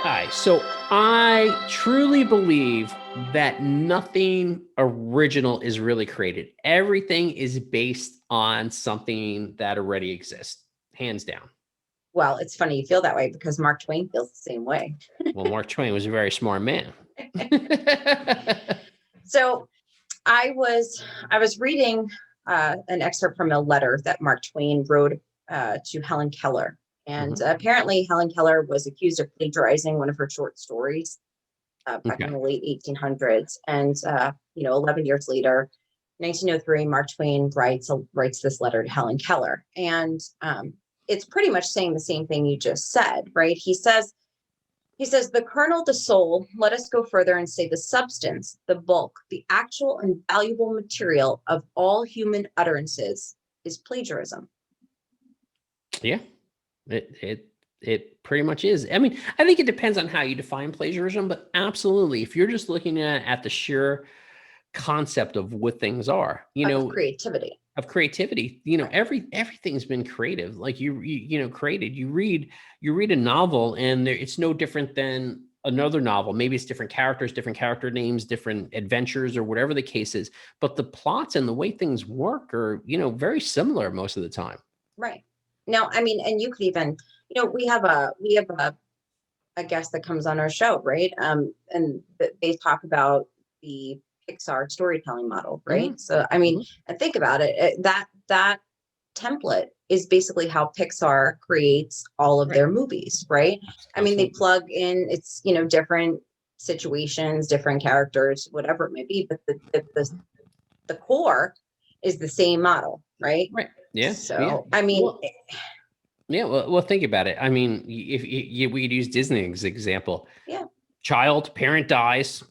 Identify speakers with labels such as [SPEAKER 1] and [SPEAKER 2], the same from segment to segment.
[SPEAKER 1] Hi. So I truly believe that nothing original is really created. Everything is based on something that already exists, hands down.
[SPEAKER 2] Well, it's funny you feel that way because Mark Twain feels the same way.
[SPEAKER 1] Well, Mark Twain was a very smart man.
[SPEAKER 2] So I was reading an excerpt from a letter that Mark Twain wrote to Helen Keller, and
[SPEAKER 1] Mhm.
[SPEAKER 2] apparently Helen Keller was accused of plagiarizing one of her short stories back in
[SPEAKER 1] Okay.
[SPEAKER 2] the late 1800s, and 11 years later, 1903, Mark Twain writes this letter to Helen Keller, and it's pretty much saying the same thing you just said, right? He says, the kernel, the soul, let us go further and say the substance, the bulk, the actual and valuable material of all human utterances is plagiarism.
[SPEAKER 1] Yeah. It pretty much is. I mean, I think it depends on how you define plagiarism, but absolutely, if you're just looking at the sheer concept of what things are,
[SPEAKER 2] Of creativity.
[SPEAKER 1] of creativity,
[SPEAKER 2] Right.
[SPEAKER 1] everything's been creative. Like created. You read a novel, and it's no different than another novel. Maybe it's different characters, different character names, different adventures, or whatever the case is. But the plots and the way things work are, very similar most of the time.
[SPEAKER 2] Right. Now, I mean, and you could even, we have a guest that comes on our show, right? And they talk about the Pixar storytelling model,
[SPEAKER 1] Mhm,
[SPEAKER 2] right? So, I mean,
[SPEAKER 1] mhm.
[SPEAKER 2] and think about it, that template is basically how Pixar creates all of
[SPEAKER 1] Right.
[SPEAKER 2] their movies, right? I mean, they
[SPEAKER 1] Absolutely.
[SPEAKER 2] plug in it's different situations, different characters, whatever it may be, but the core is the same model, right?
[SPEAKER 1] Right. Yeah. Yeah.
[SPEAKER 2] So, I mean,
[SPEAKER 1] Well, yeah. Well, think about it. I mean, if we could use Disney as an example,
[SPEAKER 2] yeah,
[SPEAKER 1] child, parent dies,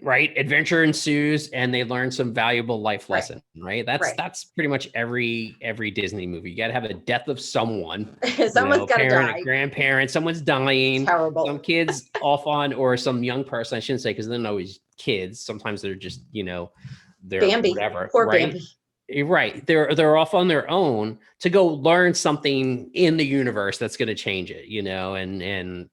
[SPEAKER 1] right? Adventure ensues, and they learn some valuable life
[SPEAKER 2] right,
[SPEAKER 1] lesson, right? That's
[SPEAKER 2] right.
[SPEAKER 1] that's pretty much every Disney movie. You got to have a death of someone,
[SPEAKER 2] Someone's
[SPEAKER 1] a
[SPEAKER 2] got to
[SPEAKER 1] parent, a
[SPEAKER 2] die.
[SPEAKER 1] grandparent, someone's dying, some
[SPEAKER 2] Terrible.
[SPEAKER 1] kids off on, or some young person. I shouldn't say because they're not always kids. Sometimes they're just, they're
[SPEAKER 2] Bambi,
[SPEAKER 1] whatever,
[SPEAKER 2] poor
[SPEAKER 1] right?
[SPEAKER 2] Bambi.
[SPEAKER 1] Right. They're off on their own to go learn something in the universe that's going to change it, and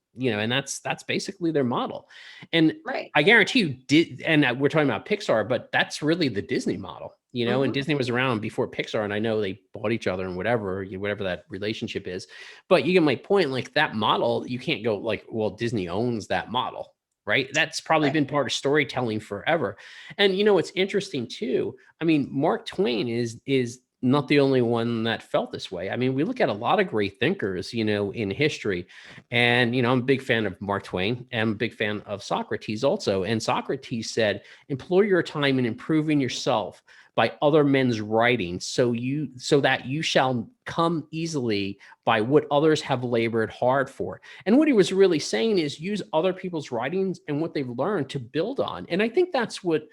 [SPEAKER 1] that's basically their model. And
[SPEAKER 2] Right.
[SPEAKER 1] I guarantee you did, and we're talking about Pixar, but that's really the Disney model, and
[SPEAKER 2] Hmm.
[SPEAKER 1] Disney was around before Pixar, and I know they bought each other and whatever, whatever that relationship is. But you get my point, like that model, you can't go like, well, Disney owns that model, right? That's probably
[SPEAKER 2] Right.
[SPEAKER 1] been part of storytelling forever. And it's interesting too. I mean, Mark Twain is not the only one that felt this way. I mean, we look at a lot of great thinkers, in history. And, I'm a big fan of Mark Twain. And I'm a big fan of Socrates also. And Socrates said, employ your time in improving yourself by other men's writing, so that you shall come easily by what others have labored hard for. And what he was really saying is use other people's writings and what they've learned to build on. And I think that's what,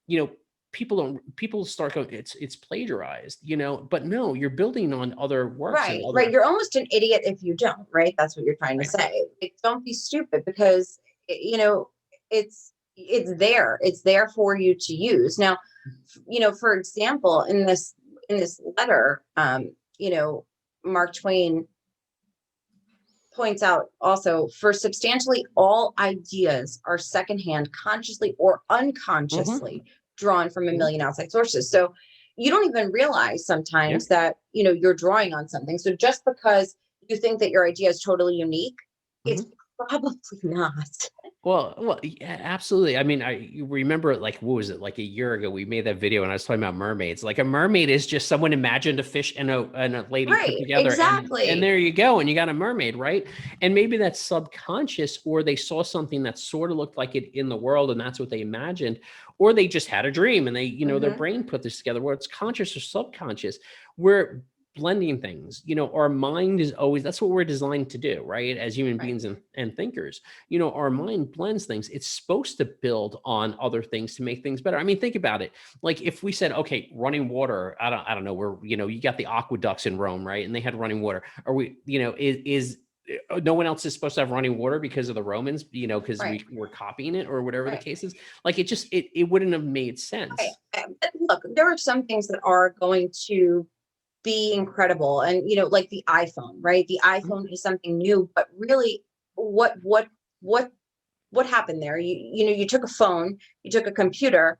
[SPEAKER 1] you know, people start going, it's plagiarized, but no, you're building on other works and
[SPEAKER 2] Right. Right.
[SPEAKER 1] other.
[SPEAKER 2] You're almost an idiot if you don't, right? That's what you're trying to
[SPEAKER 1] Right.
[SPEAKER 2] say. Like, don't be stupid because it's there. It's there for you to use. Now, for example, in this letter, Mark Twain points out also for substantially all ideas are secondhand, consciously or
[SPEAKER 1] Hmm.
[SPEAKER 2] unconsciously drawn from a
[SPEAKER 1] Hmm.
[SPEAKER 2] million outside sources. So you don't even realize
[SPEAKER 1] Yeah.
[SPEAKER 2] sometimes that you're drawing on something. So just because you think that your idea is totally unique, it's
[SPEAKER 1] Hmm.
[SPEAKER 2] probably not.
[SPEAKER 1] Well, yeah, absolutely. I mean, I you remember, like, what was it, like a year ago? We made that video, and I was talking about mermaids. Like a mermaid is just someone imagined a fish and a lady put
[SPEAKER 2] Right.
[SPEAKER 1] together, and
[SPEAKER 2] Exactly.
[SPEAKER 1] there you go, and you got a mermaid, right? And maybe that's subconscious, or they saw something that sort of looked like it in the world, and that's what they imagined, or they just had a dream, and their
[SPEAKER 2] Hmm.
[SPEAKER 1] brain put this together, where it's conscious or subconscious. We're blending things. Our mind is always, that's what we're designed to do, right? As human
[SPEAKER 2] Right.
[SPEAKER 1] beings and thinkers, our mind blends things. It's supposed to build on other things to make things better. I mean, think about it. Like if we said, okay, running water, I don't know, where, you got the aqueducts in Rome, right? And they had running water. Are we, is no one else is supposed to have running water because of the Romans, because
[SPEAKER 2] Right.
[SPEAKER 1] we were copying it or whatever the
[SPEAKER 2] Right.
[SPEAKER 1] case is. Like it wouldn't have made
[SPEAKER 2] Right.
[SPEAKER 1] sense.
[SPEAKER 2] But look, there are some things that are going to be incredible. And, like the iPhone, right? The
[SPEAKER 1] Mhm.
[SPEAKER 2] iPhone is something new, but really what what what what happened there? You took a phone, you took a computer,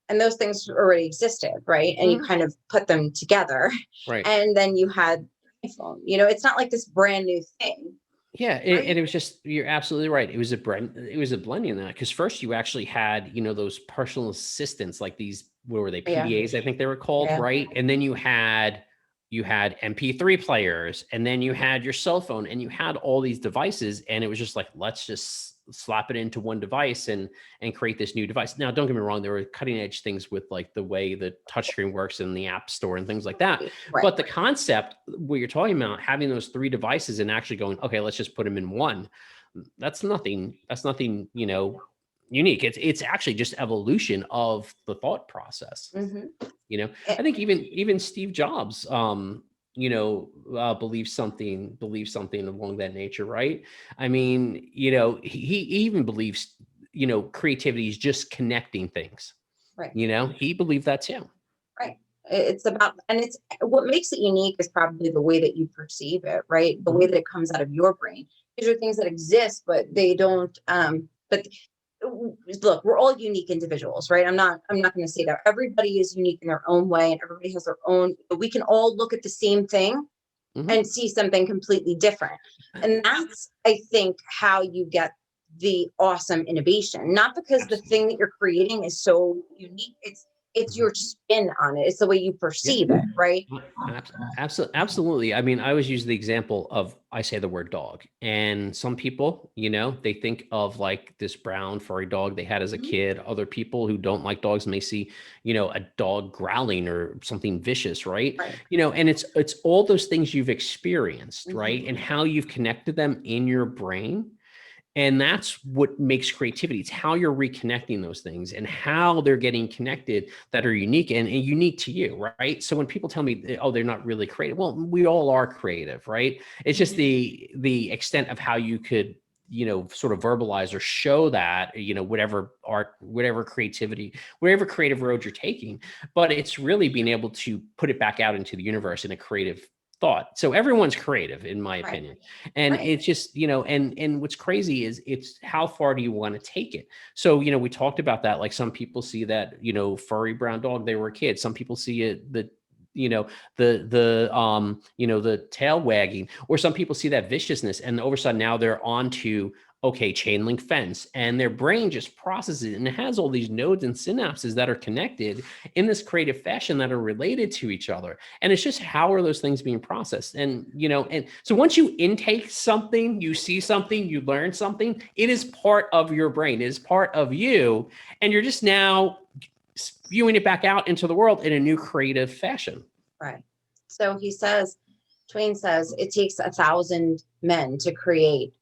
[SPEAKER 2] and those things already existed, right? And you
[SPEAKER 1] Mhm.
[SPEAKER 2] kind of put them together,
[SPEAKER 1] Right.
[SPEAKER 2] and then you had iPhone. It's not like this brand new thing,
[SPEAKER 1] Yeah,
[SPEAKER 2] right?
[SPEAKER 1] and it was just you're absolutely right. It was a blending of that because first you actually had, those personal assistants like these what were they,
[SPEAKER 2] Yeah,
[SPEAKER 1] PDAs, I think they were called,
[SPEAKER 2] yeah.
[SPEAKER 1] right? And then you had MP3 players, and then you had your cell phone, and you had all these devices, and it was just like, let's just slap it into one device and create this new device. Now, don't get me wrong, there were cutting edge things with like the way the touchscreen works in the app store and things like that.
[SPEAKER 2] Right.
[SPEAKER 1] But the concept, what you're talking about, having those three devices and actually going, okay, let's just put them in one. That's nothing, unique. It's actually just evolution of the thought process.
[SPEAKER 2] Hmm.
[SPEAKER 1] You know, I think even Steve Jobs, believes something along that nature, right? I mean, he even believes, creativity is just connecting things.
[SPEAKER 2] Right.
[SPEAKER 1] He believed that too.
[SPEAKER 2] Right. It's about, and it's what makes it unique is probably the way that you perceive it, right? The way
[SPEAKER 1] Mhm.
[SPEAKER 2] that it comes out of your brain. These are things that exist, but they don't. But look, we're all unique individuals, right? I'm not going to say that everybody is unique in their own way, and everybody has their own. We can all look at the same thing
[SPEAKER 1] Mhm.
[SPEAKER 2] and see something completely different, and that's, I think, how you get the awesome innovation. Not because the
[SPEAKER 1] Absolutely.
[SPEAKER 2] thing that you're creating is so unique, it's
[SPEAKER 1] Mhm.
[SPEAKER 2] your spin on it, it's the way you
[SPEAKER 1] Yeah.
[SPEAKER 2] perceive it, right?
[SPEAKER 1] Absolutely. I mean, I always use the example of I say the word dog, and some people, they think of like this brown furry dog they had as a
[SPEAKER 2] Mhm.
[SPEAKER 1] kid. Other people who don't like dogs may see, a dog growling or something vicious, right?
[SPEAKER 2] Right.
[SPEAKER 1] And it's all those things you've experienced, right?
[SPEAKER 2] Hmm.
[SPEAKER 1] And how you've connected them in your brain, and that's what makes creativity. It's how you're reconnecting those things and how they're getting connected that are unique and unique to you, right? So when people tell me, oh, they're not really creative, well, we all are creative, right? It's just
[SPEAKER 2] Hmm.
[SPEAKER 1] the extent of how you could, sort of verbalize or show that, whatever art, whatever creativity, whatever creative road you're taking. But it's really being able to put it back out into the universe in a creative thought. So everyone's creative, in my
[SPEAKER 2] Right.
[SPEAKER 1] opinion. And
[SPEAKER 2] Right.
[SPEAKER 1] it's just, and what's crazy is it's how far do you want to take it? So, we talked about that. Like some people see that, furry brown dog, they were a kid. Some people see it, you know, the tail wagging, or some people see that viciousness and all of a sudden now they're on to, okay, chain link fence, and their brain just processes it and it has all these nodes and synapses that are connected in this creative fashion that are related to each other. And it's just how are those things being processed? And so once you intake something, you see something, you learn something, it is part of your brain, it is part of you, and you're just now spewing it back out into the world in a new creative fashion.
[SPEAKER 2] Right. So Twain says it takes 1,000 men to create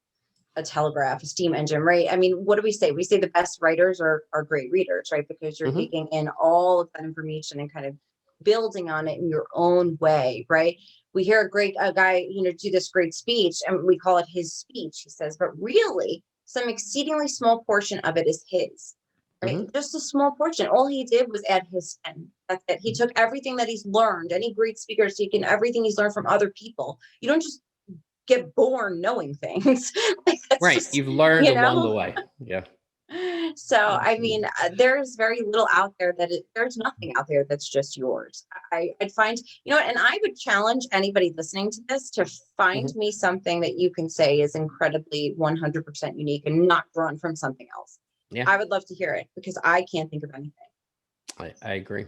[SPEAKER 2] a telegraph, a steam engine, right? I mean, what do we say? We say the best writers are great readers, right? Because you're
[SPEAKER 1] Mhm.
[SPEAKER 2] taking in all of that information and kind of building on it in your own way, right? We hear a guy, do this great speech, and we call it his speech. He says, but really, some exceedingly small portion of it is his, right?
[SPEAKER 1] Mhm.
[SPEAKER 2] Just a small portion. All he did was add his spin. That's it. He took everything that he's learned. Any great speaker has taken everything he's learned from other people. You don't just get born knowing things. Like that's
[SPEAKER 1] Right.
[SPEAKER 2] just,
[SPEAKER 1] You've learned
[SPEAKER 2] you
[SPEAKER 1] along
[SPEAKER 2] know.
[SPEAKER 1] the way. Yeah.
[SPEAKER 2] So I mean,
[SPEAKER 1] Absolutely.
[SPEAKER 2] there's very little out there there's nothing out there that's just yours. I'd find, and I would challenge anybody listening to this to find
[SPEAKER 1] Mhm.
[SPEAKER 2] me something that you can say is incredibly 100% unique and not drawn from something else.
[SPEAKER 1] Yeah,
[SPEAKER 2] I would love to hear it because I can't think of anything.
[SPEAKER 1] I agree.